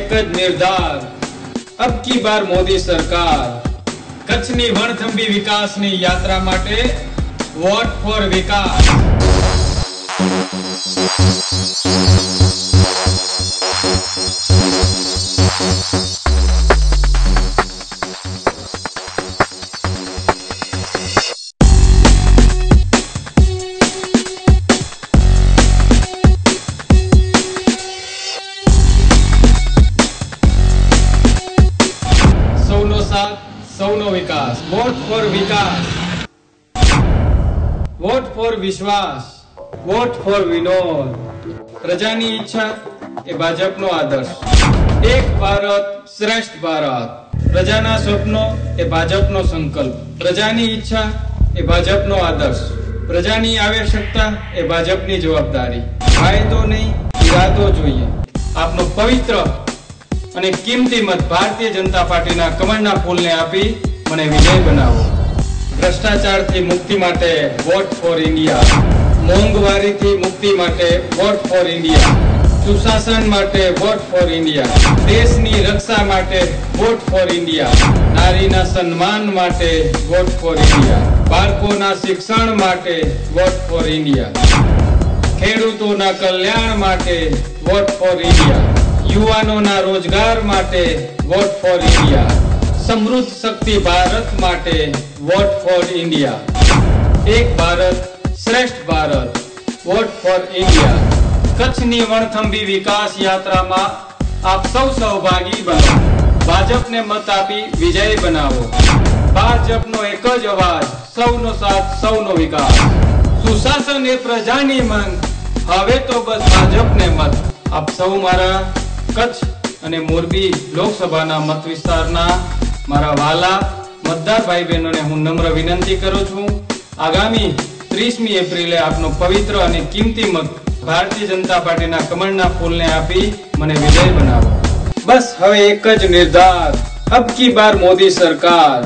एक ज निर्धार, अब की बार मोदी सरकार। कच्छनी वणथंभी विकासनी यात्रा माटे वोट फॉर विकास। સૌનો સાથ, સૌનો વિકાસ। Vote for Vikas, vote for વિશ્વાસ, વોટ ફોર વિનોદ। પ્રજાની ઈચ્છા એ ભાજપનો આદર્શ। એક ભારત શ્રેષ્ઠ ભારત। પ્રજાના સ્વપ્નો એ ભાજપનો સંકલ્પ। પ્રજાની ઈચ્છા એ ભાજપનો આદર્શ। પ્રજાની આવશ્યકતા એ ભાજપની જવાબદારી। કાયદો નહીં, ઈરાદો જોઈએ। આપનો પવિત્ર અને કિંમતી મત ભારતીય જનતા પાર્ટીના કમળના ફૂલને આપી મને વિજય બનાવો। ભ્રષ્ટાચારથી મુક્તિ માટે વોટ ફોર ઇન્ડિયા। મોંઘવારીથી મુક્તિ માટે વોટ ફોર ઇન્ડિયા। સુશાસન માટે વોટ ફોર ઇન્ડિયા। દેશની રક્ષા માટે વોટ ફોર ઇન્ડિયા। નારીના સન્માન માટે વોટ ફોર ઇન્ડિયા। બાળકોના શિક્ષણ માટે વોટ ફોર ઇન્ડિયા। ખેડૂતોના કલ્યાણ માટે વોટ ફોર ઇન્ડિયા। યુવાનોના રોજગાર માટે વોટ ફોર ઇન્ડિયા। સમૃદ્ધ શક્તિ ભારત માટે વોટ ફોર ઇન્ડિયા। એક ભારત શ્રેષ્ઠ ભારત, વોટ ફોર ઇન્ડિયા। કચ્છની વણથંભી વિકાસ યાત્રામાં આપ સૌ સહભાગી બનો। ભાજપને મત આપી વિજય બનાવો। ભાજપનો એક જ અવાજ, સૌનો સાથ, સૌનો વિકાસ। સુશાસન એ પ્રજાની માંગ, હવે તો બસ ભાજપને મત। આપ સૌ મારા કચ્છ અને મોરબી લોકસભાના મત વિસ્તારના મારા વાલા મતદાર ભાઈ બહેનોને હું નમ્ર વિનંતી કરું છું, આગામી 30મી એપ્રિલે આપનો પવિત્ર અને કિંમતી મત ભારતીય જનતા પાર્ટીના કમળના ફૂલને આપી મને વિજય બનાવો। બસ હવે એક જ નિર્ધાર, અબ કી બાર મોદી સરકાર।